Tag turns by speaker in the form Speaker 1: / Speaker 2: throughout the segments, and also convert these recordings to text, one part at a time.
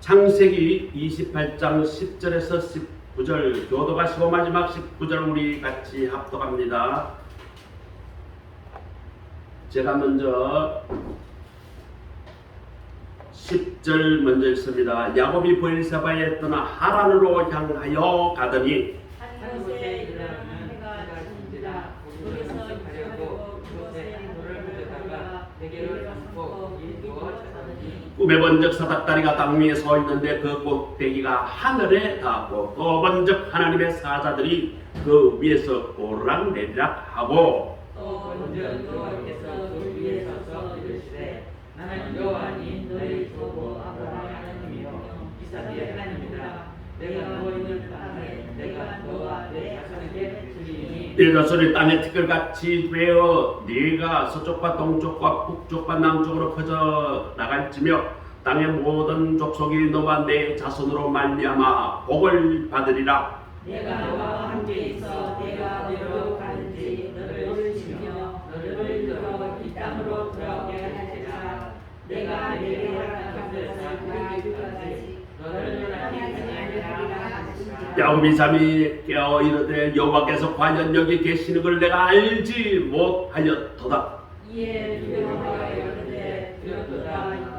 Speaker 1: 창세기 28장 10절에서 19절 교도가시고 마지막 19절 우리 같이 합독합니다. 제가 먼저 10절 먼저 읽습니다. 야곱이 브엘세바에 떠나 하란으로 향하여 가더니
Speaker 2: 한 곳에 이르러는 해가 지는지라 거기서 가려고 그곳에 한 돌을 가져다가 베개를 감고 일부어 잤더니
Speaker 1: 꿈에 본적 사닥다리가 땅 위에 서 있는데 그 꼭대기가 하늘에 닿았고 또 본적 하나님의 사자들이 그 위에서 오르락내리락 하고
Speaker 2: 또 먼저 여호와께서 그 위에 서서 이르시되 나는 여호와니 너희 조부 아브라함의 하나님이요 이삭의 하나님이라. 내가 누워 있는 땅에 내가 너와 내 자손에게 주리니
Speaker 1: 네 자손이 땅에 티끌같이 되어 네가 서쪽과 동쪽과 북쪽과 남쪽으로 퍼져 나갈지며 땅의 모든 족속이 너와 내 자손으로 말미암아 복을 받으리라.
Speaker 2: 내가 너와 함께 있어 내가 어디로 가는지 너를 지며 너를 들어 이 땅으로 돌아오게 할지라. 내가 내게 허락한 것을 이루기까지 너를 떠나지 아니하리라 하시니라.
Speaker 1: 야곱이 잠이 깨어 이르되 여호와께서 과연 여기 계시는 걸 내가 알지 못하였도다.
Speaker 2: 이에 두려워하여 이르되 두렵도다.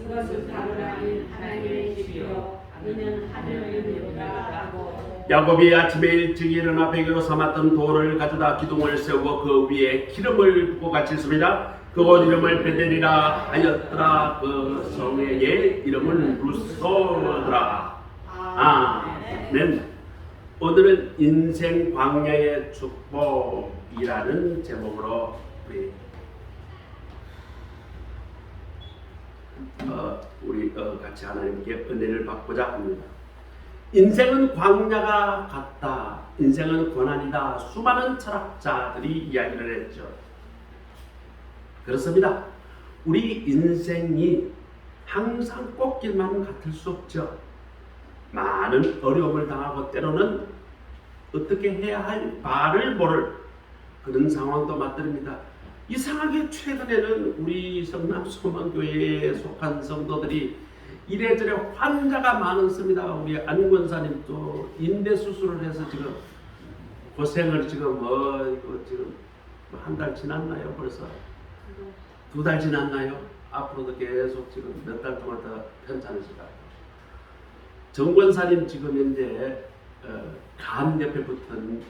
Speaker 2: 이것은 다른 아닌 하나님의 집이요 이는 하늘의 집이라 하고
Speaker 1: 야곱이 아침에 일찍 일어나 베개로 삼았던 돌을 가져다 기둥을 세우고 그 위에 기름을 붓고 같이 있습니다. 그곳 이름을 베델이라 하였더라. 그 성의 이름은 루소더라. 아멘. 오늘은 인생 광야의 축복이라는 제목으로 우리 같이 하나님께 은혜를 받고자 합니다. 인생은 광야가 같다. 인생은 고난이다. 수많은 철학자들이 이야기를 했죠. 그렇습니다. 우리 인생이 항상 꽃길만 같을 수 없죠. 많은 어려움을 당하고 때로는 어떻게 해야 할 바를 모를 그런 상황도 맞들입니다. 이상하게 최근에는 우리 성남 소망교회에 속한 성도들이 이래저래 환자가 많습니다. 우리 안 권사님도 인대 수술을 해서 지금 고생을 지금 지금 한 달 지났나요? 벌써 2달 지났나요? 앞으로도 계속 지금 몇 달 동안 더 편찮으실 거예요. 정 권사님 지금 현재 간 옆에 붙은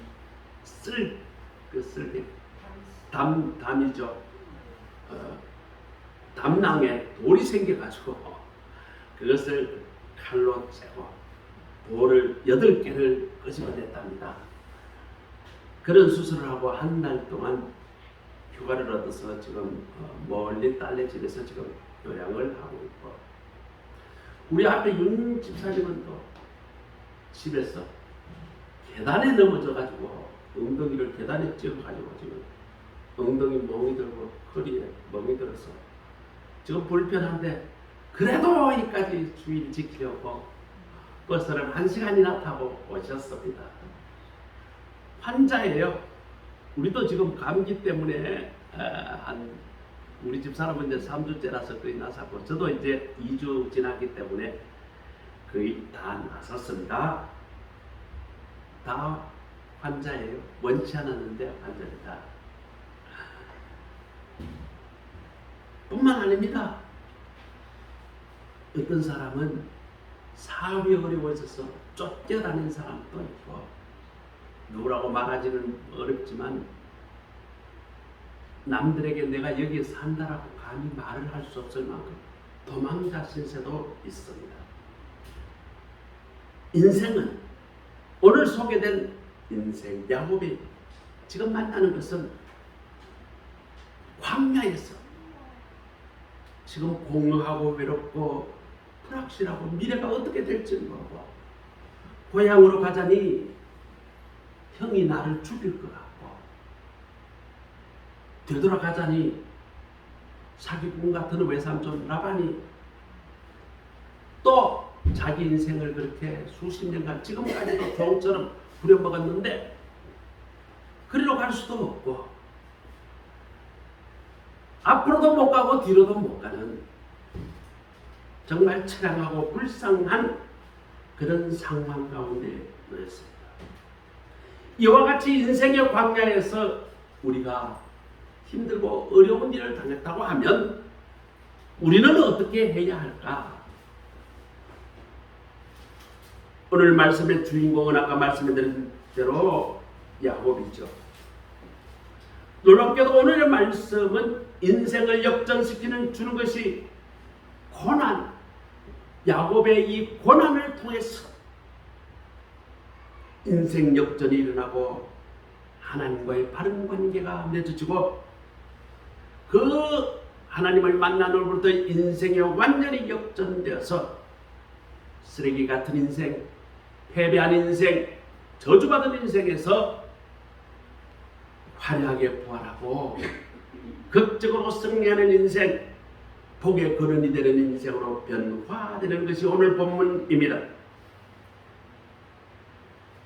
Speaker 1: 담이죠. 담낭에 돌이 생겨가지고 그것을 칼로 째고 돌을 8개를 끄집어냈답니다. 그런 수술을 하고 한 달 동안 휴가를 얻어서 지금 멀리 딸네 집에서 지금 요양을 하고 있고, 우리 앞에 윤 집사님은 또 집에서 계단에 넘어져가지고 엉덩이를 계단에 찍어가지고 지금 엉덩이 멍이 들고 허리에 멍이 들어서 지금 불편한데 그래도 여기까지 주의를 지키려고 버스를 1시간이나 타고 오셨습니다. 환자예요. 우리도 지금 감기 때문에 우리 집사람은 이제 3주째라서 거의 나섰고 저도 이제 2주 지났기 때문에 거의 다 나섰습니다. 다 환자예요. 원치 않았는데 환자입니다. 뿐만 아닙니다. 어떤 사람은 사업이 어려워져서 쫓겨다니는 사람도 있고, 누구라고 말하기는 어렵지만 남들에게 내가 여기에 산다라고 감히 말을 할 수 없을 만큼 도망자 신세도 있습니다. 인생은 오늘 소개된 인생 야곱이 지금 만나는 것은 광야에서 지금 공허하고 외롭고 불확실하고 미래가 어떻게 될지 모르고 고향으로 가자니 형이 나를 죽일 것 같고, 되돌아가자니 사기꾼 같은 외삼촌 라반이 또 자기 인생을 그렇게 수십 년간 지금까지도 종처럼 부려먹었는데 그리로 갈 수도 없고 앞으로도 못 가고 뒤로도 못 가는 정말 처량하고 불쌍한 그런 상황 가운데 놓였습니다. 이와 같이 인생의 광야에서 우리가 힘들고 어려운 일을 당했다고 하면 우리는 어떻게 해야 할까? 오늘 말씀의 주인공은 아까 말씀드린 대로 야곱이죠. 놀랍게도 오늘의 말씀은 인생을 역전시키는 주는 것이 고난, 야곱의 이 고난을 통해서 인생 역전이 일어나고 하나님과의 바른 관계가 맺어지고 그 하나님을 만나는로부터 인생이 완전히 역전되어서 쓰레기 같은 인생, 패배한 인생, 저주받은 인생에서 화려하게 부활하고 극적으로 승리하는 인생, 복의 근원이 되는 인생으로 변화되는 것이 오늘 본문입니다.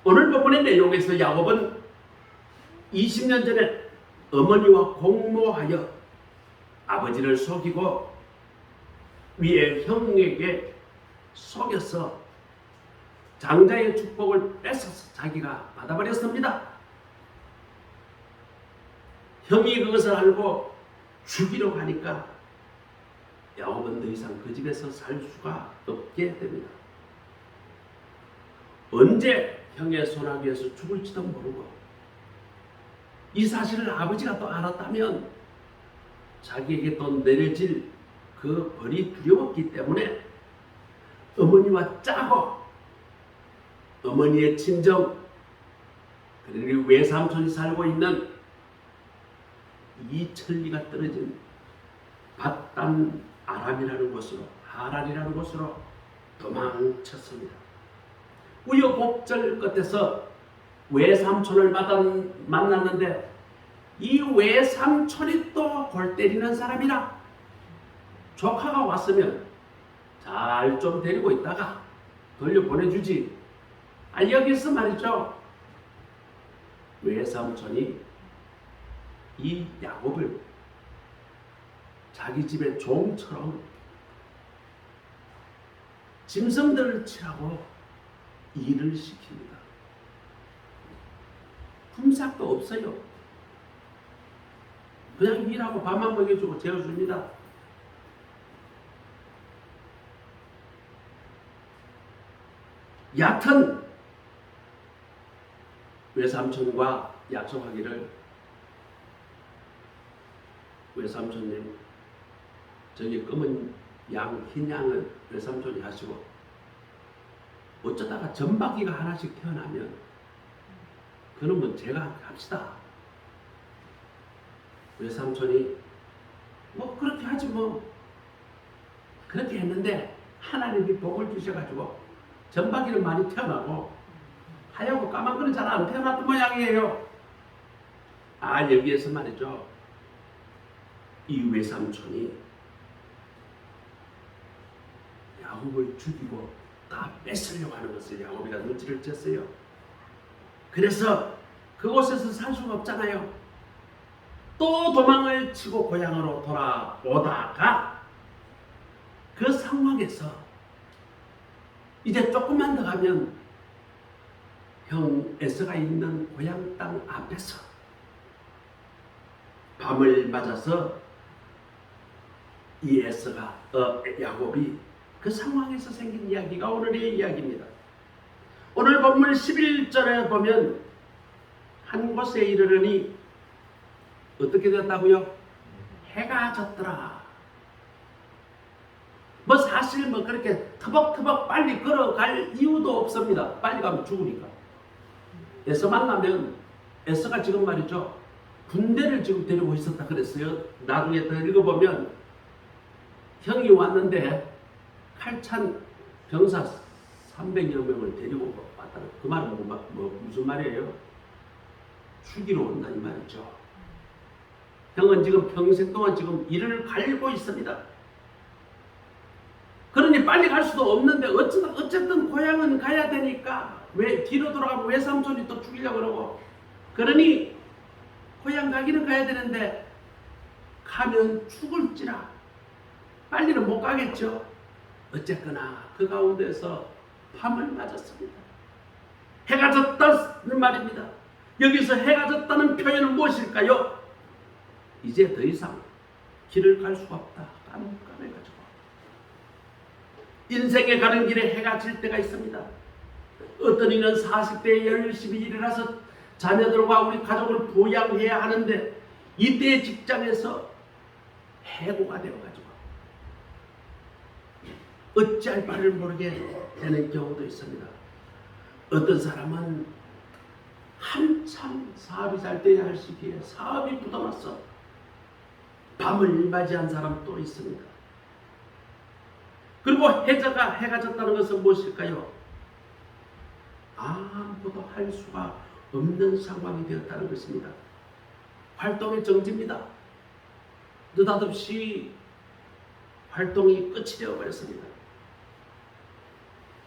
Speaker 1: 오늘 본문의 내용에서 야곱은 20년 전에 어머니와 공모하여 아버지를 속이고 위에 형에게 속여서 장자의 축복을 뺏어서 자기가 받아버렸습니다. 형이 그것을 알고 죽이러 가니까 야곱은 더 이상 그 집에서 살 수가 없게 됩니다. 언제 형의 소나기에서 죽을지도 모르고 이 사실을 아버지가 또 알았다면 자기에게 또 내려질 그 벌이 두려웠기 때문에 어머니와 짜고 어머니의 친정 그리고 외삼촌이 살고 있는 이 천리가 떨어진 밧단 아람이라는 곳으로 하란이라는 곳으로 도망쳤습니다. 우여곡절 끝에서 외삼촌을 만났는데 이 외삼촌이 또 골 때리는 사람이라 조카가 왔으면 잘 좀 데리고 있다가 돌려보내주지. 여기서 말이죠. 외삼촌이 이 야곱을 자기 집의 종처럼 짐승들을 치라고 일을 시킵니다. 품삯도 없어요. 그냥 일하고 밥만 먹여주고 재워줍니다. 얕은 외삼촌과 약속하기를 외삼촌님 저기 검은 양, 흰 양을 외삼촌이 하시고 어쩌다가 점박이가 하나씩 태어나면 그놈은 제가 합시다. 외삼촌이 뭐 그렇게 하지 뭐 그렇게 했는데 하나님이 복을 주셔가지고 점박이는 많이 태어나고 하얗고 까만 거는 잘 안 태어났던 모양이에요. 여기에서 말이죠. 이 외삼촌이 야곱을 죽이고 다 뺏으려고 하는 것을 야곱이가 눈치를 챘어요. 그래서 그곳에서 살 수가 없잖아요. 또 도망을 치고 고향으로 돌아오다가 그 상황에서 이제 조금만 더 가면 형 에서가 있는 고향 땅 앞에서 밤을 맞아서 이 에서가 야곱이 그 상황에서 생긴 이야기가 오늘의 이야기입니다. 오늘 본문 11절에 보면 한 곳에 이르르니 어떻게 됐다고요? 해가 졌더라. 뭐 사실 뭐 그렇게 터벅터벅 빨리 걸어갈 이유도 없습니다. 빨리 가면 죽으니까. 에서 만나면 에서가 지금 말이죠. 군대를 지금 데리고 있었다 그랬어요. 나중에 더 읽어보면 형이 왔는데 칼찬 병사 300여 명을 데리고 왔다. 그 말은 무슨 말이에요? 죽이러 온다 이 말이죠. 형은 지금 평생 동안 지금 일을 갈고 있습니다. 그러니 빨리 갈 수도 없는데 어쨌든 고향은 가야 되니까 왜 뒤로 돌아가면 외삼촌이 또 죽이려고 그러고 그러니 고향 가기는 가야 되는데 가면 죽을지라 빨리는 못 가겠죠. 어쨌거나 그 가운데서 밤을 맞았습니다. 해가 졌다는 말입니다. 여기서 해가 졌다는 표현은 무엇일까요? 이제 더 이상 길을 갈 수가 없다. 깜깜해가지고. 인생에 가는 길에 해가 질 때가 있습니다. 어떤 이는 40대에 열심히 일어나서 자녀들과 우리 가족을 부양해야 하는데 이때 직장에서 해고가 되어가지고 어찌할 바를 모르게 되는 경우도 있습니다. 어떤 사람은 한참 사업이 잘 돼야 할 시기에 사업이 부도났어 밤을 맞이한 사람 또 있습니다. 그리고 해가 졌다는 것은 무엇일까요? 아무것도 할 수가 없는 상황이 되었다는 것입니다. 활동의 정지입니다. 느닷없이 활동이 끝이 되어버렸습니다.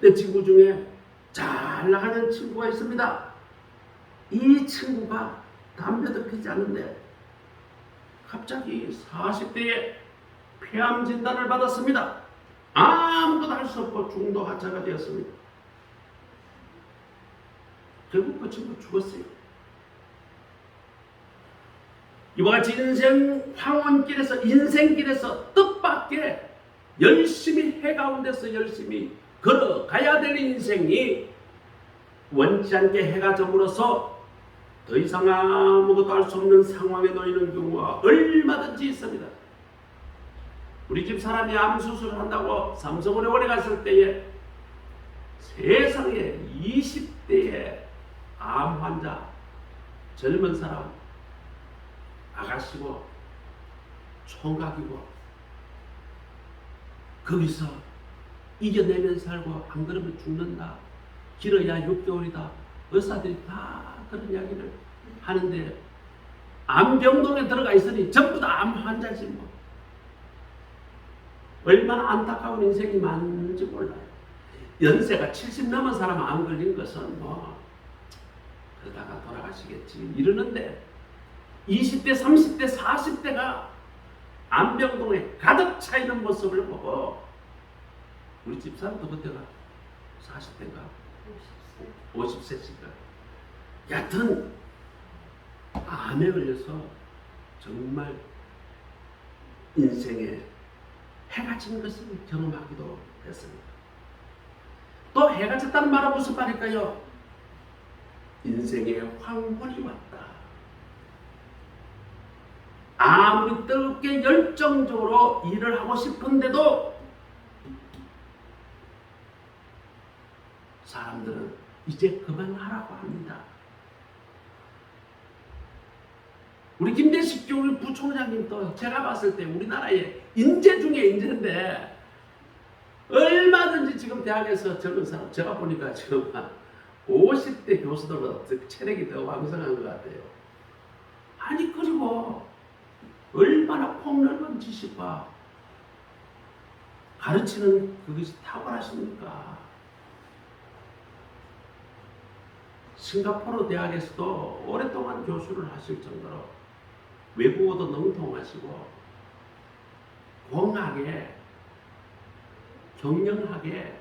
Speaker 1: 내 친구 중에 잘 나가는 친구가 있습니다. 이 친구가 담배도 피지 않는데 갑자기 40대에 폐암 진단을 받았습니다. 아무것도 할 수 없고 중도 하차가 되었습니다. 결국 그 친구 죽었어요. 이와 같이 인생 황혼길에서 인생길에서 뜻밖의 열심히 해 가운데서 열심히 걸어가야 될 인생이 원치 않게 해가 저물어서 더 이상 아무것도 할 수 없는 상황에 놓이는 경우가 얼마든지 있습니다. 우리 집 사람이 암 수술을 한다고 삼성의료원에 갔을 때에 세상에 20대의 암 환자, 젊은 사람, 아가씨고 총각이고 거기서 이겨내면 살고 안 그러면 죽는다. 길어야 6개월이다. 의사들이 다 그런 이야기를 하는데 암병동에 들어가 있으니 전부 다 암 환자지 뭐. 얼마나 안타까운 인생이 많은지 몰라요. 연세가 70 넘은 사람 암 걸린 것은 뭐 그러다가 돌아가시겠지 이러는데 20대, 30대, 40대가 암병동에 가득 차 있는 모습을 보고 우리 집사람도 그때가 40대인가 50세인가 여하튼 암에 걸려서 정말 인생에 해가 진 것을 경험하기도 했습니다. 또 해가 졌다는 말은 무슨 말일까요? 인생에 황혼이 왔다. 아무리 뜨겁게 열정적으로 일을 하고 싶은데도 사람들은 이제 그만하라고 합니다. 우리 김대식 교육 부총장님도 제가 봤을 때 우리나라의 인재 중에 인재인데 얼마든지 지금 대학에서 젊은 사람 제가 보니까 지금 50대 교수들보다 체력이 더 왕성한 것 같아요. 아니 그리고 얼마나 폭넓은 지식과 가르치는 그것이 탁월하십니까? 싱가포르 대학에서도 오랫동안 교수를 하실 정도로 외국어도 능통하시고 공학에 경영학에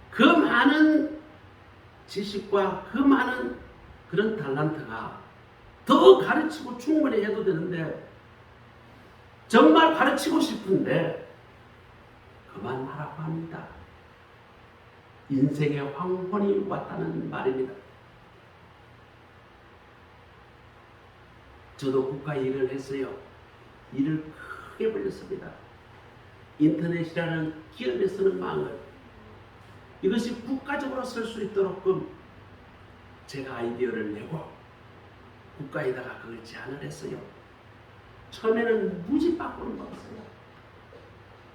Speaker 1: 그 많은 지식과 그 많은 그런 탤런트가 더 가르치고 충분히 해도 되는데 정말 가르치고 싶은데 그만하라고 합니다. 인생의 황혼이 왔다는 말입니다. 저도 국가 일을 했어요. 일을 크게 벌렸습니다. 인터넷이라는 기업에 쓰는 망을 이것이 국가적으로 쓸 수 있도록 제가 아이디어를 내고 국가에다가 그걸 제안을 했어요. 처음에는 무지 바꾸는 거였어요.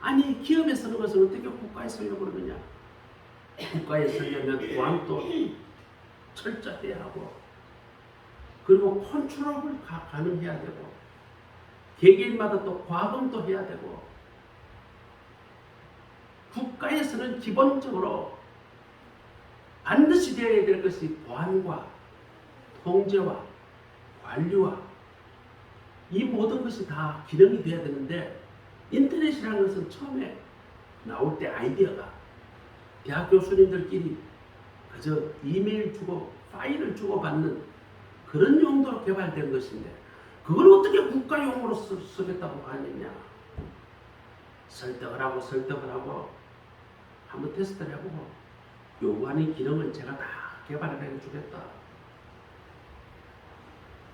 Speaker 1: 아니 기업에 쓰는 것을 어떻게 국가에 쓰려고 그러느냐. 국가에 쓰려면 보안도 철저해야 하고 그리고 컨트롤을 가능해야 되고 개개인마다 또 과금도 해야 되고 국가에서는 기본적으로 반드시 되어야 될 것이 보안과 통제와 관리와 이 모든 것이 다 기능이 되어야 되는데 인터넷이라는 것은 처음에 나올 때 아이디어가 대학 교수님들끼리 그저 이메일 주고 파일을 주고받는 그런 용도로 개발된 것인데 그걸 어떻게 국가용으로 쓰겠다고 하느냐. 설득을 하고 한번 테스트를 해보고 요구하는 기능은 제가 다 개발을 해주겠다.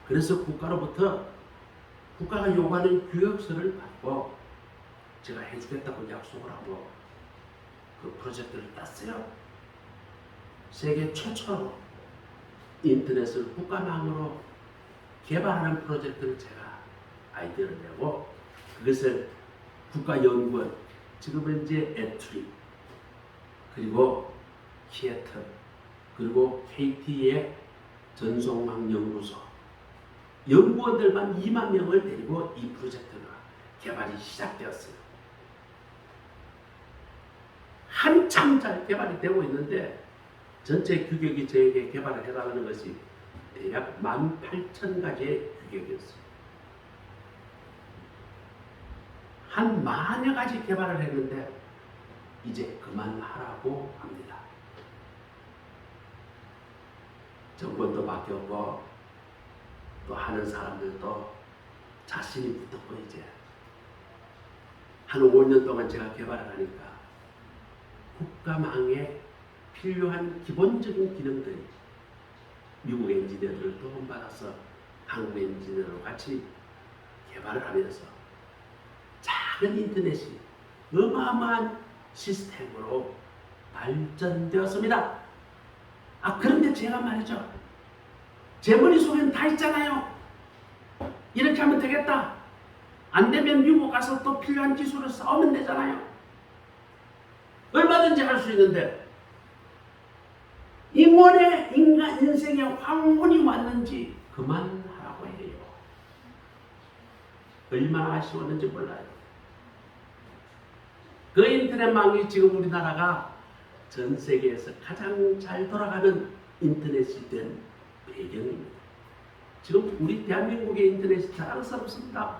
Speaker 1: 그래서 국가로부터 국가가 요구하는 교육서를 받고 제가 해주겠다고 약속을 하고 그 프로젝트를 땄어요. 세계 최초로 인터넷을 국가망으로 개발하는 프로젝트를 제가 아이디어를 내고 그것을 국가연구원, 지금은 이제 에투리, 그리고 키에트, 그리고 KT의 전송망연구소 연구원들만 2만 명을 데리고 이 프로젝트가 개발이 시작되었어요. 한참 잘 개발이 되고 있는데 전체 규격이 저에게 개발을 해달라는 것이 대략 18,000가지의 규격이었어요. 한 만여 가지 개발을 했는데 이제 그만하라고 합니다. 정권도 바뀌었고 또 하는 사람들도 자신이 붙었고 이제 한 5년 동안 제가 개발을 하니까 국가망에 필요한 기본적인 기능들이 미국 엔지니어들을 도움받아서 한국 엔지니어들과 같이 개발을 하면서 작은 인터넷이 어마어마한 시스템으로 발전되었습니다. 그런데 제가 말이죠. 제 머릿속엔 다 있잖아요. 이렇게 하면 되겠다. 안 되면 미국 가서 또 필요한 기술을 쌓으면 되잖아요. 얼마든지 할 수 있는데 인생의 황혼이 왔는지 그만하라고 해요. 얼마나 아쉬웠는지 몰라요. 그 인터넷망이 지금 우리나라가 전 세계에서 가장 잘 돌아가는 인터넷이 된 배경입니다. 지금 우리 대한민국의 인터넷이 자랑스럽습니다.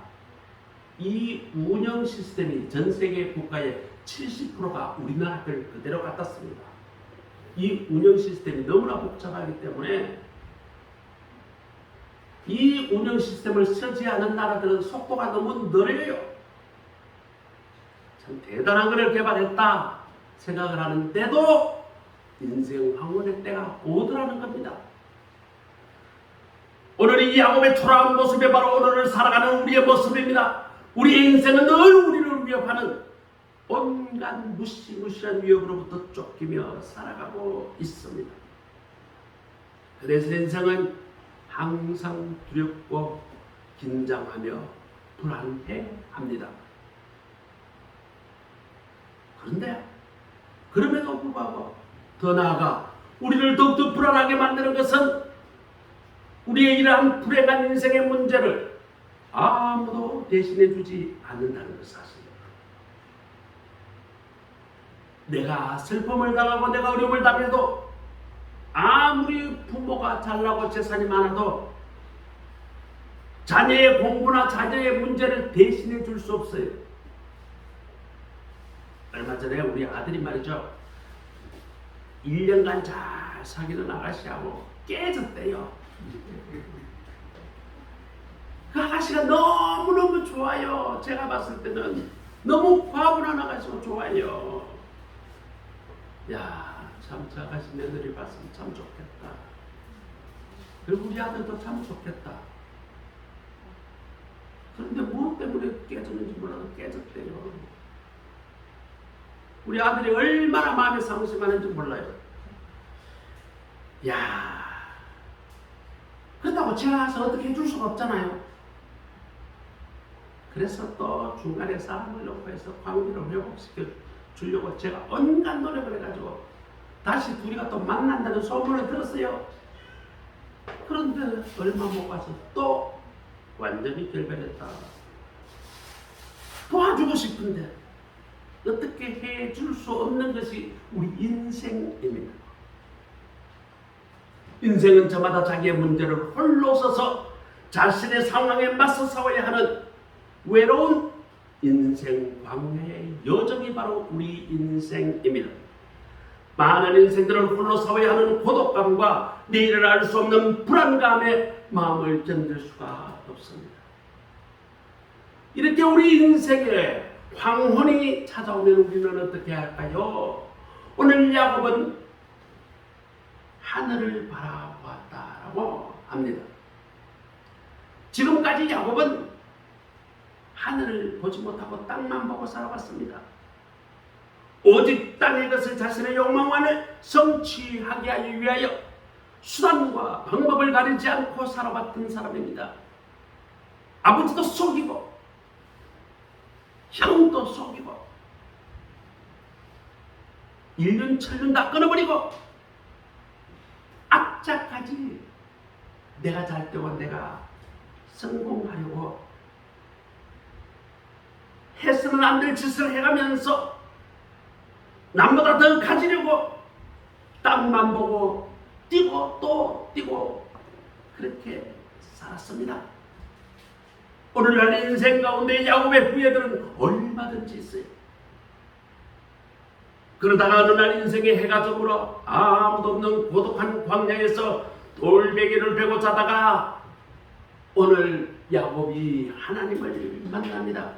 Speaker 1: 이 운영 시스템이 전 세계 국가의 70%가 우리나라 걸 그대로 갖다 씁니다. 이 운영 시스템이 너무나 복잡하기 때문에 이 운영 시스템을 쓰지 않은 나라들은 속도가 너무 느려요. 참 대단한 것을 개발했다 생각을 하는데도 인생 황혼의 때가 오더라는 겁니다. 오늘 이 야곱의 초라한 모습이 바로 오늘을 살아가는 우리의 모습입니다. 우리의 인생은 늘 우리를 위협하는 온갖 무시무시한 위협으로부터 쫓기며 살아가고 있습니다. 그래서 인생은 항상 두렵고 긴장하며 불안해합니다. 그런데 그럼에도 불구하고 더 나아가 우리를 더욱더 불안하게 만드는 것은 우리의 이러한 불행한 인생의 문제를 아무도 대신해 주지 않는다는 것 사실입니다. 내가 슬픔을 당하고 내가 어려움을 당해도 아무리 부모가 잘나고 재산이 많아도 자녀의 공부나 자녀의 문제를 대신해 줄 수 없어요. 얼마 전에 우리 아들이 말이죠. 1년간 잘 사귀는 아가씨하고 깨졌대요. 그 아가씨가 너무너무 좋아요. 제가 봤을 때는 너무 과분한 아가씨가 좋아요. 야, 참 저 아가씨 며느리 봤으면 참 좋겠다. 그리고 우리 아들도 참 좋겠다. 그런데 뭐 때문에 깨졌는지 몰라도 깨졌대요. 우리 아들이 얼마나 마음에 상심하는지 몰라요. 야, 그렇다고 제가 가서 어떻게 해줄 수가 없잖아요. 그래서 또 중간에 사람을 넣고 해서 관계를 회복시켜 주려고 제가 온갖 노력을 해가지고 다시 둘이가 또 만난다는 소문을 들었어요. 그런데 얼마 못 가서 또 완전히 결별했다. 도와주고 싶은데 어떻게 해줄 수 없는 것이 우리 인생입니다. 인생은 저마다 자기의 문제를 홀로 서서 자신의 상황에 맞서 싸워야 하는 외로운 인생 광야의 여정이 바로 우리 인생입니다. 많은 인생들은 홀로 싸워야 하는 고독감과 내일을 알 수 없는 불안감에 마음을 견딜 수가 없습니다. 이렇게 우리 인생에 황혼이 찾아오면 우리는 어떻게 할까요? 오늘 야곱은 하늘을 바라보았다라고 합니다. 지금까지 야곱은 하늘을 보지 못하고 땅만 보고 살아왔습니다. 오직 땅의 것을 자신의 욕망만을 성취하게 하기 위하여 수단과 방법을 가리지 않고 살아왔던 사람입니다. 아버지도 속이고 형도 속이고 1년 7년 다 끊어버리고 악자까지 내가 잘 때와 내가 성공하려고 해서는 안 될 짓을 해가면서 남보다 더 가지려고 땅만 보고 뛰고 또 뛰고 그렇게 살았습니다. 오늘날 인생 가운데 야곱의 후예들은 얼마든지 있어요. 그러다가 어느 날 인생의 해가 저물어 아무도 없는 고독한 광야에서 돌베개를 베고 자다가 오늘 야곱이 하나님을 만납니다.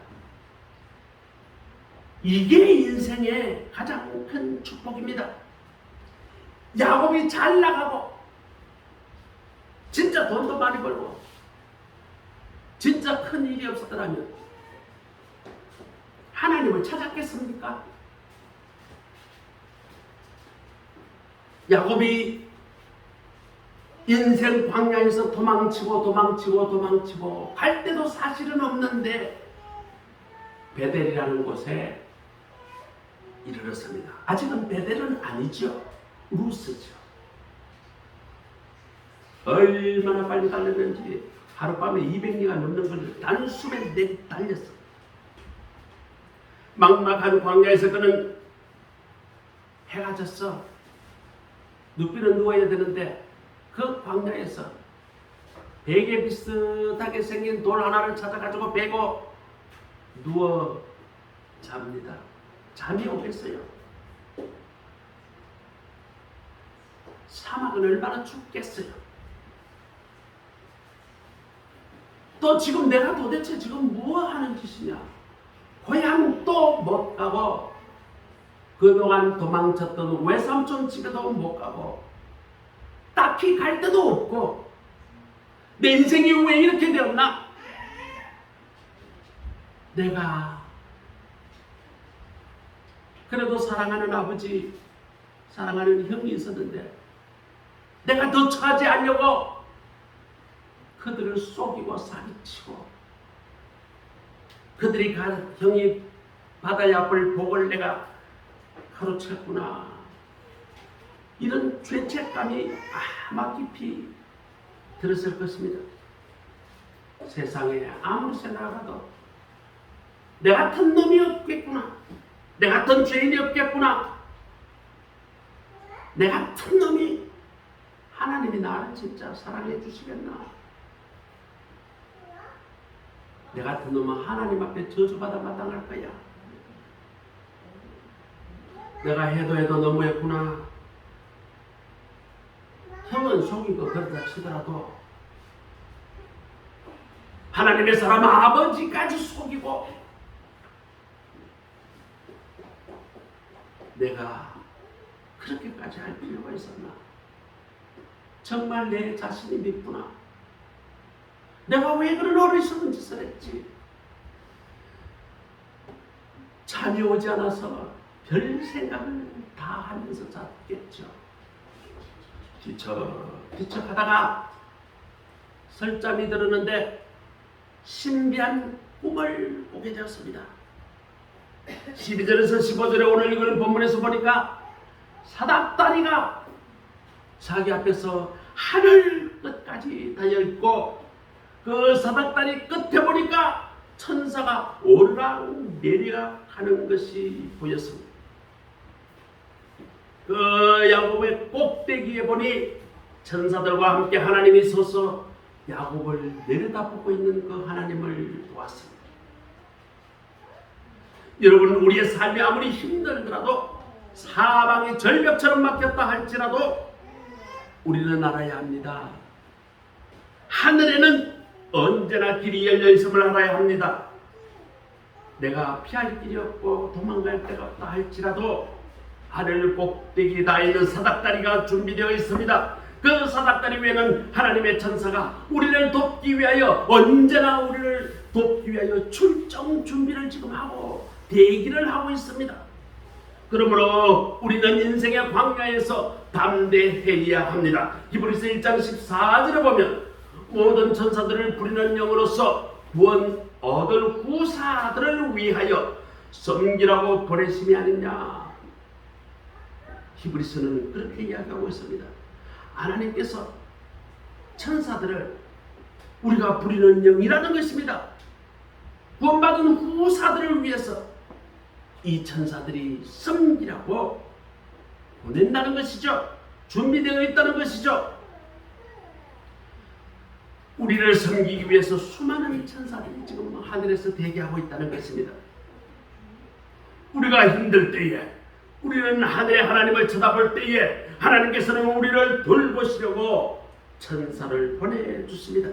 Speaker 1: 이게 인생의 가장 큰 축복입니다. 야곱이 잘 나가고 진짜 돈도 많이 벌고 진짜 큰 일이 없었더라면 하나님을 찾았겠습니까? 야곱이 인생 광야에서 도망치고 갈 데도 사실은 없는데 베델이라는 곳에 이르렀습니다. 아직은 베델은 아니죠. 루스죠. 얼마나 빨리 달렸는지 하룻밤에 200리가 넘는 걸 단숨에 달렸어. 막막한 광야에서 그는 해가 졌어. 눕비는 누워야 되는데 그 광야에서 베개 비슷하게 생긴 돌 하나를 찾아가지고 베고 누워 잡니다. 잠이 오겠어요. 사막은 얼마나 춥겠어요. 또 지금 내가 도대체 지금 뭐 하는 짓이냐. 고향도 못 가고 그동안 도망쳤던 외삼촌 집에도 못 가고 딱히 갈 데도 없고 내 인생이 왜 이렇게 되었나? 내가 그래도 사랑하는 아버지, 사랑하는 형이 있었는데 내가 더 처하지 않으려고 그들을 속이고 사기치고 그들이 형이 받아야 할 복을 내가 가로챘구나. 이런 죄책감이 아마 깊이 들었을 것입니다. 세상에 아무리 생각해도 내 같은 놈이 없겠구나. 내 같은 죄인이 없겠구나. 내 같은 놈이 하나님이 나를 진짜 사랑해 주시겠나. 내 같은 놈은 하나님 앞에 저주받아 마땅할 거야. 내가 해도 너무했구나. 형은 속이고 그러다 치더라도 하나님의 사람 아버지까지 속이고 내가 그렇게까지 할 필요가 있었나? 정말 내 자신이 밉구나. 내가 왜 그런 어리석은 짓을 했지? 잠이 오지 않아서 별 생각을 다 하면서 잤겠죠. 뒤척 하다가 설잠이 들었는데 신비한 꿈을 꾸게 되었습니다. 12절에서 15절에 오늘 읽은 본문에서 보니까 사닥다리가 자기 앞에서 하늘 끝까지 달려있고 그 사닥다리 끝에 보니까 천사가 오르락 내리락 하는 것이 보였습니다. 그 야곱의 꼭대기에 보니 천사들과 함께 하나님이 서서 야곱을 내려다보고 있는 그 하나님을 보았습니다. 여러분, 우리의 삶이 아무리 힘들더라도 사방이 절벽처럼 막혔다 할지라도 우리는 알아야 합니다. 하늘에는 언제나 길이 열려 있음을 알아야 합니다. 내가 피할 길이 없고 도망갈 데가 없다 할지라도 하늘 꼭대기 닿아 있는 사닥다리가 준비되어 있습니다. 그 사닥다리 위에는 하나님의 천사가 우리를 돕기 위하여, 언제나 우리를 돕기 위하여 출정 준비를 지금 하고 대기를 하고 있습니다. 그러므로 우리는 인생의 광야에서 담대해야 합니다. 히브리서 1장 14절에 보면 모든 천사들을 부리는 영으로서 구원 얻을 후사들을 위하여 섬기라고 보내심이 아니냐. 히브리서는 그렇게 이야기하고 있습니다. 하나님께서 천사들을 우리가 부리는 영이라는 것입니다. 구원받은 후사들을 위해서 이 천사들이 섬기라고 보낸다는 것이죠. 준비되어 있다는 것이죠. 우리를 섬기기 위해서 수많은 천사들이 지금 하늘에서 대기하고 있다는 것입니다. 우리가 힘들 때에, 우리는 하늘의 하나님을 쳐다볼 때에 하나님께서는 우리를 돌보시려고 천사를 보내주십니다.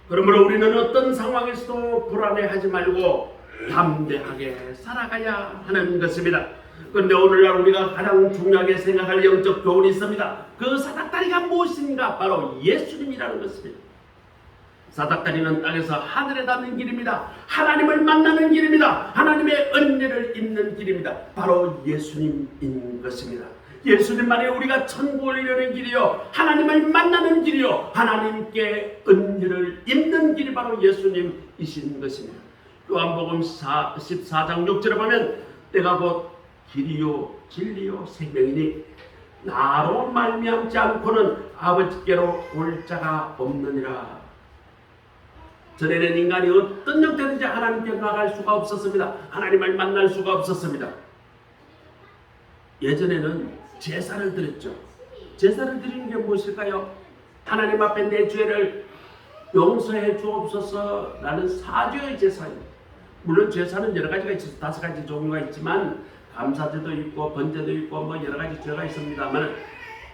Speaker 1: 그러므로 우리는 어떤 상황에서도 불안해하지 말고 담대하게 살아가야 하는 것입니다. 그런데 오늘날 우리가 가장 중요하게 생각할 영적 교훈이 있습니다. 그 사닥다리가 무엇인가? 바로 예수님이라는 것입니다. 사닥다리는 땅에서 하늘에 닿는 길입니다. 하나님을 만나는 길입니다. 하나님의 은혜를 입는 길입니다. 바로 예수님인 것입니다. 예수님만이 우리가 천국을 이루는 길이요, 하나님을 만나는 길이요, 하나님께 은혜를 입는 길이 바로 예수님이신 것입니다. 요한복음 14장 6절에 보면 내가 곧 길이요 진리요 생명이니 나로 말미암지 않고는 아버지께로 올 자가 없느니라. 전에는 인간이 어떤 형태든지 하나님께 나갈 수가 없었습니다. 하나님을 만날 수가 없었습니다. 예전에는 제사를 드렸죠. 제사를 드리는 게 무엇일까요? 하나님 앞에 내 죄를 용서해 주옵소서 라는 사죄의 제사입니다. 물론 제사는 여러 가지가 있어서 5가지 종류가 있지만 감사제도 있고 번제도 있고 뭐 여러 가지 죄가 있습니다만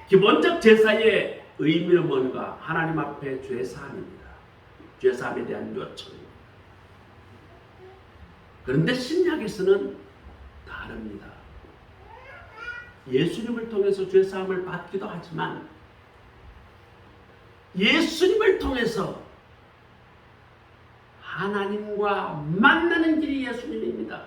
Speaker 1: 기본적 제사의 의미는 뭔가? 하나님 앞에 죄사함입니다. 죄사함에 대한 요청입니다. 그런데 신약에서는 다릅니다. 예수님을 통해서 죄사함을 받기도 하지만 예수님을 통해서 하나님과 만나는 길이 예수님입니다.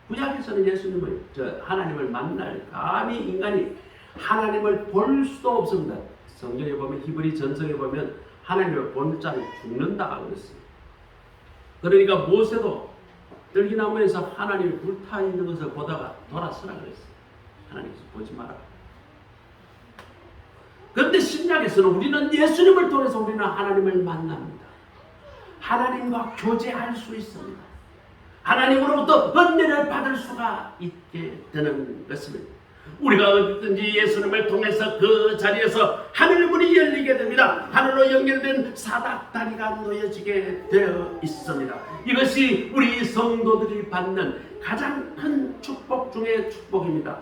Speaker 1: 구약에서는 하나님을 만날 감히 인간이 하나님을 볼 수도 없습니다. 성경에 보면, 히브리 전서에 보면 하나님을 본 자는 죽는다고 그랬어요. 그러니까 모세도 들기나무에서 하나님이 불타 있는 것을 보다가 돌아서라 그랬어요. 하나님께서 보지 마라. 그런데 신약에서는 우리는 예수님을 통해서 우리는 하나님을 만납니다. 하나님과 교제할 수 있습니다. 하나님으로부터 은혜를 받을 수가 있게 되는 것입니다. 우리가 어디든지 예수님을 통해서 그 자리에서 하늘문이 열리게 됩니다. 하늘로 연결된 사닥다리가 놓여지게 되어 있습니다. 이것이 우리 성도들이 받는 가장 큰 축복 중의 축복입니다.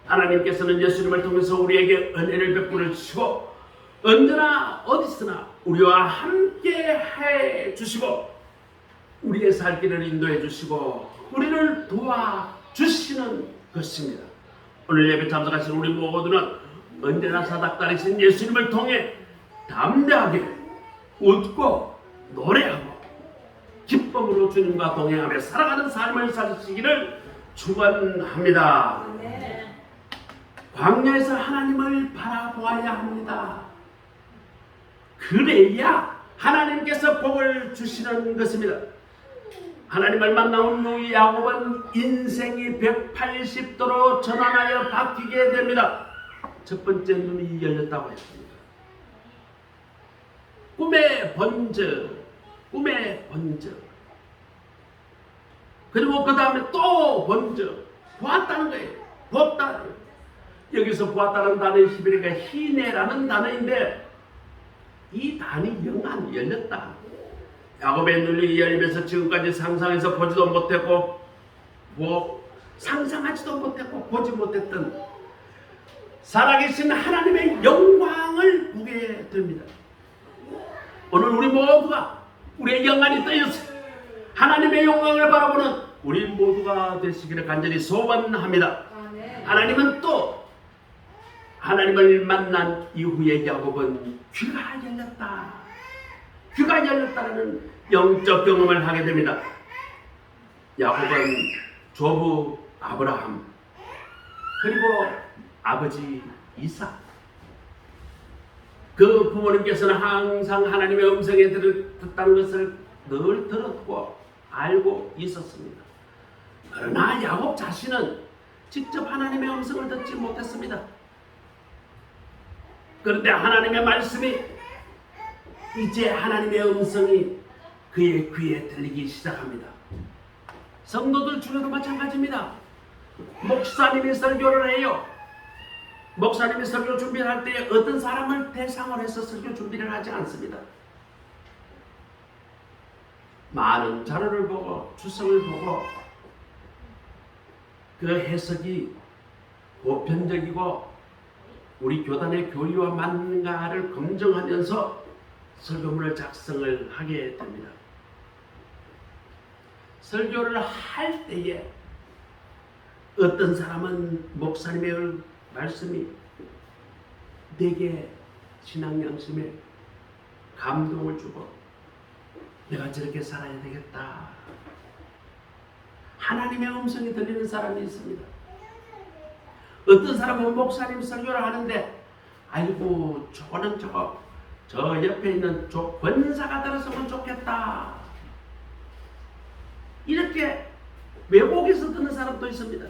Speaker 1: 하나님께서는 예수님을 통해서 우리에게 은혜를 베풀어 주시고 언제나 어디서나 우리와 함께 해 주시고 우리의 살 길을 인도해 주시고 우리를 도와주시는 것입니다. 오늘 예배 참석하신 우리 모두는 언제나 사닥다리신 예수님을 통해 담대하게 웃고 노래하고 기쁨으로 주님과 동행하며 살아가는 삶을 사시기를 축원합니다. 광야에서 하나님을 바라보아야 합니다. 그래야 하나님께서 복을 주시는 것입니다. 하나님을 만나온 후 야곱은 인생이 180도로 전환하여 바뀌게 됩니다. 첫 번째 눈이 열렸다고 했습니다. 꿈의 번쩍. 그리고 그 다음에 또 번쩍. 보았다는 거예요. 보았다는 거예요. 여기서 보았다는 단어의 히브리가 히네라는 단어인데 이 단이 영안 열렸다. 야곱의 눈이 열리면서 지금까지 상상해서 보지도 못했고 상상하지도 못했고 보지 못했던 살아계신 하나님의 영광을 보게 됩니다. 오늘 우리 모두가 우리의 영안이 떠여서 하나님의 영광을 바라보는 우리 모두가 되시기를 간절히 소원합니다. 하나님은 또 하나님을 만난 이후에 야곱은 귀가 열렸다. 귀가 열렸다는 영적 경험을 하게 됩니다. 야곱은 조부 아브라함 그리고 아버지 이삭 그 부모님께서는 항상 하나님의 음성에 듣다는 것을 늘 들었고 알고 있었습니다. 그러나 야곱 자신은 직접 하나님의 음성을 듣지 못했습니다. 그런데 하나님의 말씀이 이제 하나님의 음성이 그의 귀에 들리기 시작합니다. 성도들 중에도 마찬가지입니다. 목사님이 설교를 해요. 목사님이 설교 준비를 할 때 어떤 사람을 대상으로 해서 설교 준비를 하지 않습니다. 많은 자료를 보고 주석을 보고 그 해석이 보편적이고 우리 교단의 교리와 맞는가를 검증하면서 설교문을 작성을 하게 됩니다. 설교를 할 때에 어떤 사람은 목사님의 말씀이 내게 신앙 양심에 감동을 주고 내가 저렇게 살아야 되겠다. 하나님의 음성이 들리는 사람이 있습니다. 어떤 사람은 목사님 설교를 하는데 아이고 저거는 저 옆에 있는 저 권사가 들었으면 좋겠다. 이렇게 외국에서 듣는 사람도 있습니다.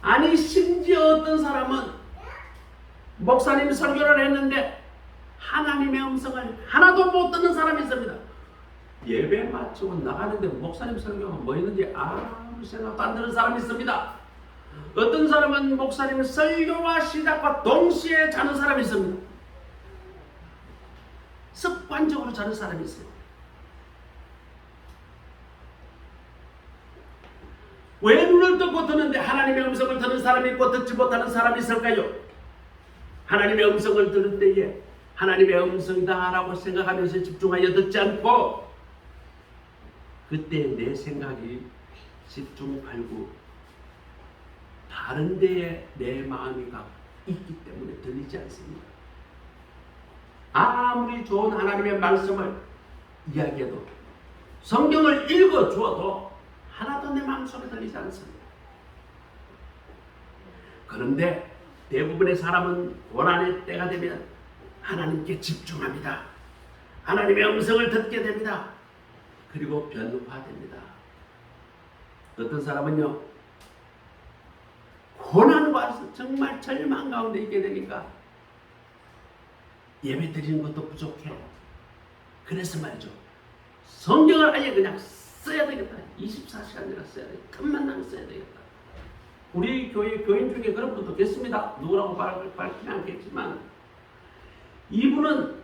Speaker 1: 아니 심지어 어떤 사람은 목사님이 설교를 했는데 하나님의 음성을 하나도 못 듣는 사람이 있습니다. 예배 마치고 나가는데 목사님 설교가 뭐 있는지 아무 생각도 안 드는 사람이 있습니다. 어떤 사람은 목사님 설교와 시작과 동시에 자는 사람이 있습니다. 습관적으로 자는 사람이 있어요. 왜 눈을 뜨고 듣는데 하나님의 음성을 듣는 사람이 있고 듣지 못하는 사람이 있을까요? 하나님의 음성을 들을 때에 하나님의 음성이다라고 생각하면서 집중하여 듣지 않고 그때 내 생각이 집중하고 다른 데에 내 마음이 가 있기 때문에 들리지 않습니다. 아무리 좋은 하나님의 말씀을 이야기해도 성경을 읽어주어도 하나도 내 마음속에 들리지 않습니다. 그런데 대부분의 사람은 고난의 때가 되면 하나님께 집중합니다. 하나님의 음성을 듣게 됩니다. 그리고 변화됩니다. 어떤 사람은요 고난과 정말 절망 가운데 있게 되니까 예배 드리는 것도 부족해. 그래서 말이죠 성경을 아예 그냥 써야 되겠다. 24시간 내가 써야 되겠다. 틈만 나면 써야 되겠다. 우리 교회 교인 중에 그런 분도 계십니다. 누구라고 밝히면 않겠지만 이분은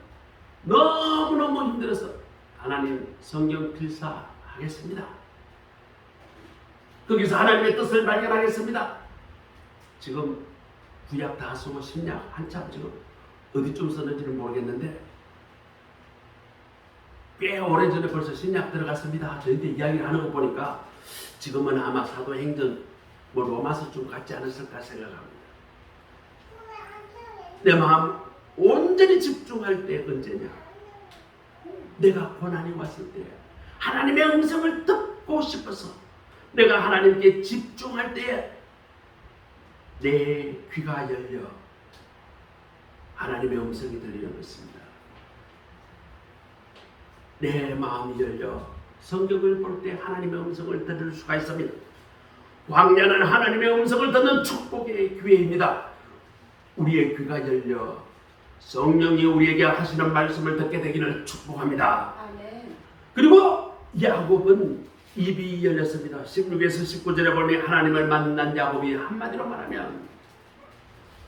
Speaker 1: 너무너무 힘들어서 하나님 성경 필사하겠습니다. 거기서 하나님의 뜻을 발견하겠습니다. 지금 구약 다 쓰고 신약 한참 지금 어디쯤 썼는지는 모르겠는데 꽤 오래전에 벌써 신약 들어갔습니다. 저희한테 이야기를 하는 거 보니까 지금은 아마 사도행전 로마서쯤 같지 않았을까 생각합니다. 내 마음 온전히 집중할 때 언제냐? 내가 고난이 왔을 때 하나님의 음성을 듣고 싶어서 내가 하나님께 집중할 때에 내 귀가 열려 하나님의 음성이 들리는 것입니다. 내 마음이 열려 성경을 볼 때 하나님의 음성을 들을 수가 있습니다. 광야는 하나님의 음성을 듣는 축복의 기회입니다. 우리의 귀가 열려 성령이 우리에게 하시는 말씀을 듣게 되기를 축복합니다. 아멘. 그리고 야곱은 입이 열렸습니다. 16에서 19절에 보면 하나님을 만난 야곱이 한마디로 말하면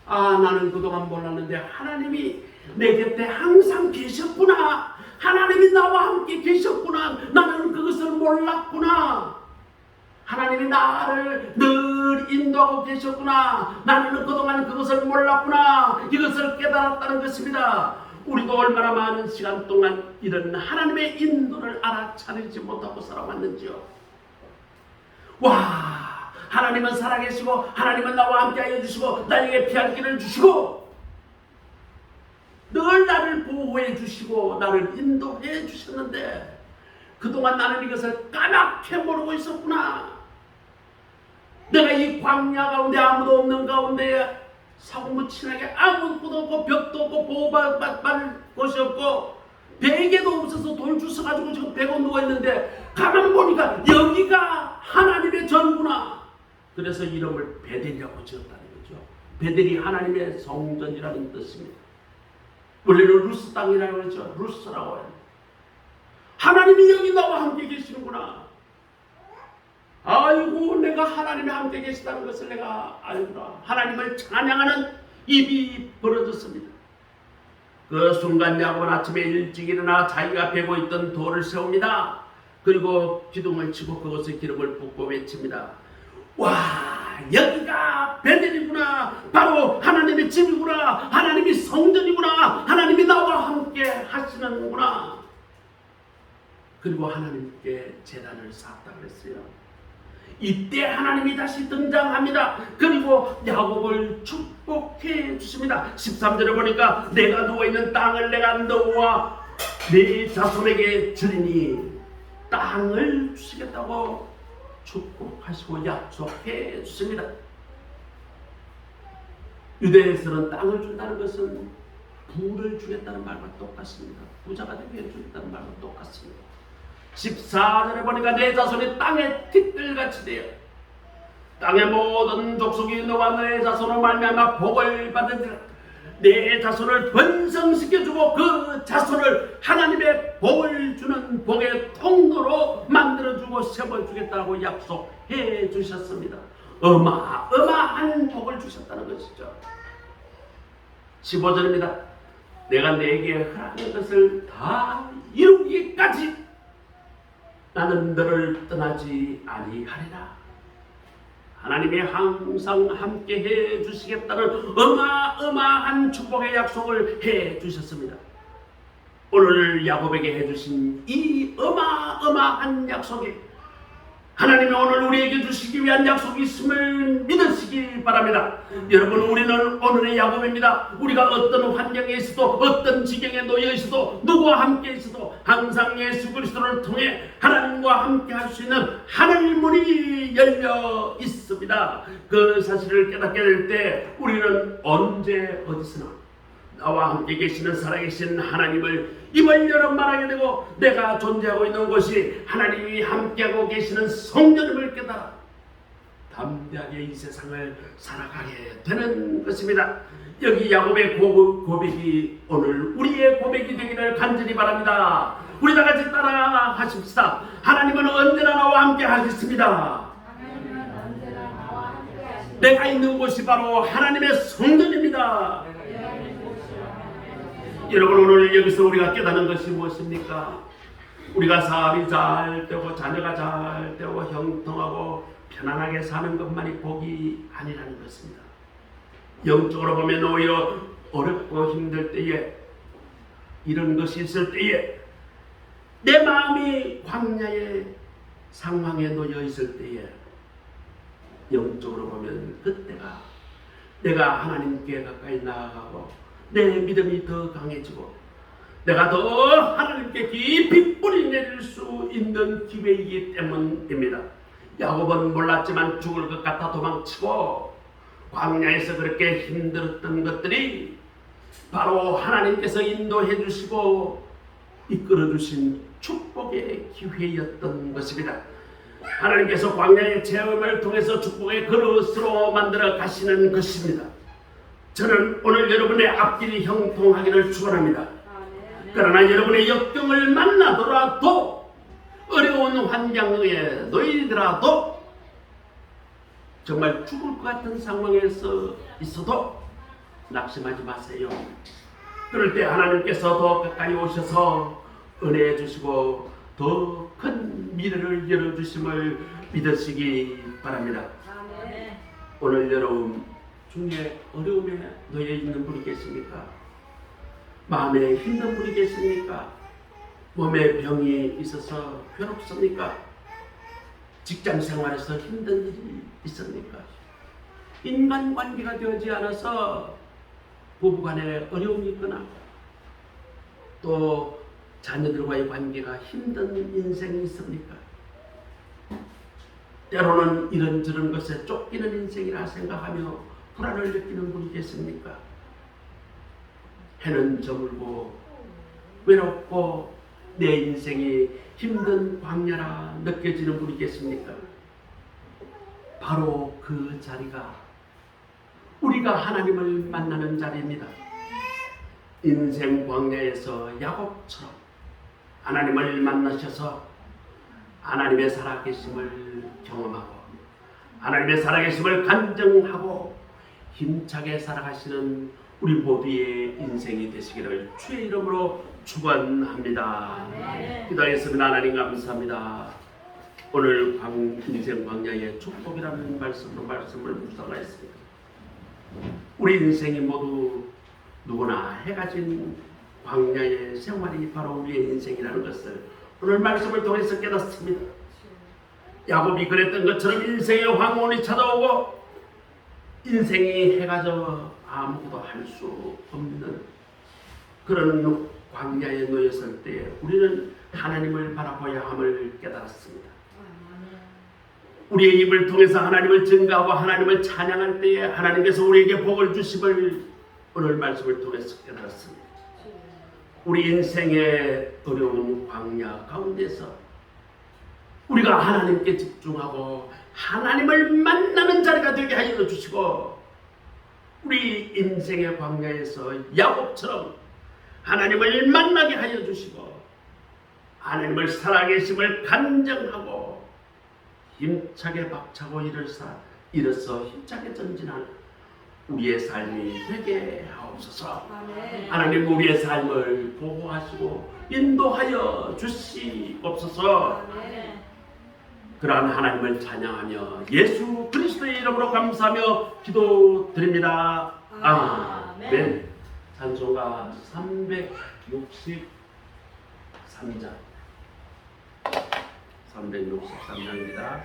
Speaker 1: 나는 그동안 몰랐는데 하나님이 내 곁에 항상 계셨구나. 하나님이 나와 함께 계셨구나. 나는 그것을 몰랐구나. 하나님이 나를 늘 인도하고 계셨구나. 나는 그동안 그것을 몰랐구나. 이것을 깨달았다는 것입니다. 우리도 얼마나 많은 시간 동안 이런 하나님의 인도를 알아차리지 못하고 살아왔는지요. 와, 하나님은 살아계시고 하나님은 나와 함께하여 주시고 나에게 피할 길을 주시고 늘 나를 보호해 주시고 나를 인도해 주셨는데 그동안 나는 이것을 까맣게 모르고 있었구나. 내가 이 광야 가운데 아무도 없는 가운데 사고무친하게 아무것도 없고 벽도 없고 보호받을 곳이 없고 베개도 없어서 돌줄 서가지고 지금 베고 누워있는데 가만 보니까 여기가 하나님의 전구나. 그래서 이름을 베델이라고 지었다는 거죠. 베델이 하나님의 성전이라는 뜻입니다. 원래는 루스 땅이라고 그러죠. 루스라고 해요. 하나님이 여기 나와 함께 계시는구나. 아이고, 내가 하나님이 함께 계시다는 것을 내가 알구나. 하나님을 찬양하는 입이 벌어졌습니다. 그 순간 야곱은 아침에 일찍 일어나 자기가 베고 있던 돌을 세웁니다. 그리고 기둥을 치고 그것에 기름을 붓고 외칩니다. 와, 여기가 베델이구나. 바로 하나님의 집이구나. 하나님이 성전이구나. 하나님이 나와 함께 하시는구나. 그리고 하나님께 제단을 쌓았다 그랬어요. 이때 하나님이 다시 등장합니다. 그리고 야곱을 축복해 주십니다. 13절에 보니까 내가 누워있는 땅을 내가 너와 네 자손에게 주리니 땅을 주시겠다고 축복하시고 약속해 주십니다. 유대에서는 땅을 준다는 것은 부를 주겠다는 말과 똑같습니다. 부자가 되게 해주겠다는 말과 똑같습니다. 14절에 보니까 내 자손이 땅의 티끌같이 되어 땅의 모든 족속이 너와 너의 자손으로 말미암아 복을 받으리라. 내 자손을 번성시켜주고 그 자손을 하나님의 복을 주는 복의 통로로 만들어주고 세워주겠다고 약속해 주셨습니다. 어마어마한 복을 주셨다는 것이죠. 15절입니다. 내가 내게 허락한 것을 다 이루기까지 나는 너를 떠나지 아니하리라. 하나님이 항상 함께 해 주시겠다는 어마어마한 축복의 약속을 해 주셨습니다. 오늘 야곱에게 해 주신 이 어마어마한 약속이 하나님이 오늘 우리에게 주시기 위한 약속이 있음을 믿으시기 바랍니다. 여러분, 우리는 오늘의 야곱입니다. 우리가 어떤 환경에 있어도 어떤 지경에 놓여 있어도 누구와 함께 있어도 항상 예수 그리스도를 통해 하나님과 함께 할 수 있는 하늘 문이 열려 있습니다. 그 사실을 깨닫게 될 때 우리는 언제 어디서나 나와 함께 계시는 살아계신 하나님을 입을 열어 말하게 되고 내가 존재하고 있는 곳이 하나님이 함께하고 계시는 성전임을 깨달아 담대하게 이 세상을 살아가게 되는 것입니다. 여기 야곱의 고백이 오늘 우리의 고백이 되기를 간절히 바랍니다. 우리 다 같이 따라 하십시다. 하나님은 언제나 나와 함께 하겠습니다. 내가 있는 곳이 바로 하나님의 성전입니다. 여러분, 오늘 여기서 우리가 깨닫는 것이 무엇입니까? 우리가 사업이 잘 되고 자녀가 잘 되고 형통하고 편안하게 사는 것만이 복이 아니라는 것입니다. 영적으로 보면 오히려 어렵고 힘들 때에 이런 것이 있을 때에 내 마음이 광야의 상황에 놓여 있을 때에 영적으로 보면 그때가 내가 하나님께 가까이 나아가고 내 믿음이 더 강해지고 내가 더 하나님께 깊이 뿌리 내릴 수 있는 기회이기 때문입니다. 야곱은 몰랐지만 죽을 것 같아 도망치고 광야에서 그렇게 힘들었던 것들이 바로 하나님께서 인도해 주시고 이끌어 주신 축복의 기회였던 것입니다. 하나님께서 광야의 체험을 통해서 축복의 그릇으로 만들어 가시는 것입니다. 저는 오늘 여러분의 앞길이 형통하기를 축원합니다. 그러나 여러분의 역경을 만나더라도 어려운 환경에 놓이더라도 정말 죽을 것 같은 상황에서 있어도 낙심하지 마세요. 그럴 때 하나님께서 더 가까이 오셔서 은혜 주시고 더 큰 미래를 열어주심을 믿으시기 바랍니다.
Speaker 2: 아멘.
Speaker 1: 오늘 여러분 중에 어려움에 놓여 있는 분이 계십니까? 마음에 힘든 분이 계십니까? 몸에 병이 있어서 괴롭습니까? 직장 생활에서 힘든 일이 있습니까? 인간관계가 되지 않아서 부부간에 어려움이 있거나 또 자녀들과의 관계가 힘든 인생이 있습니까? 때로는 이런저런 것에 쫓기는 인생이라 생각하며 불안을 느끼는 분이 계십니까? 해는 저물고 외롭고 내 인생이 힘든 광야라 느껴지는 분이 계십니까? 바로 그 자리가 우리가 하나님을 만나는 자리입니다. 인생 광야에서 야곱처럼 하나님을 만나셔서 하나님의 살아계심을 경험하고 하나님의 살아계심을 간증하고 힘차게 살아가시는 우리 모두의 인생이 되시기를 주의 이름으로 축원합니다. 기도하겠습니다. 하나님 감사합니다. 오늘 인생 광야의 축복이라는 말씀으로 말씀을 묵상하였습니다. 우리 인생이 모두 누구나 해가 진 광야의 생활이 바로 우리의 인생이라는 것을 오늘 말씀을 통해서 깨닫습니다. 야곱이 그랬던 것처럼 인생의 황혼이 찾아오고 인생이 해가 져 아무것도 할 수 없는 그런 광야에 놓였을 때 우리는 하나님을 바라봐야 함을 깨달았습니다. 우리의 입을 통해서 하나님을 증거하고 하나님을 찬양할 때에 하나님께서 우리에게 복을 주심을 오늘 말씀을 통해서 깨달았습니다. 우리 인생의 어려운 광야 가운데서 우리가 하나님께 집중하고 하나님을 만나는 자리가 되게 하여 주시고 우리 인생의 광야에서 야곱처럼 하나님을 만나게 하여 주시고 하나님을 살아계심을 간증하고 힘차게 박차고 일어서 힘차게 전진하는 우리의 삶이 되게 하옵소서. 하나님 우리의 삶을 보호하시고 인도하여 주시옵소서. 그러한 하나님을 찬양하며 예수 그리스도의 이름으로 감사하며 기도드립니다. 아멘. 찬송가 363장 363장입니다.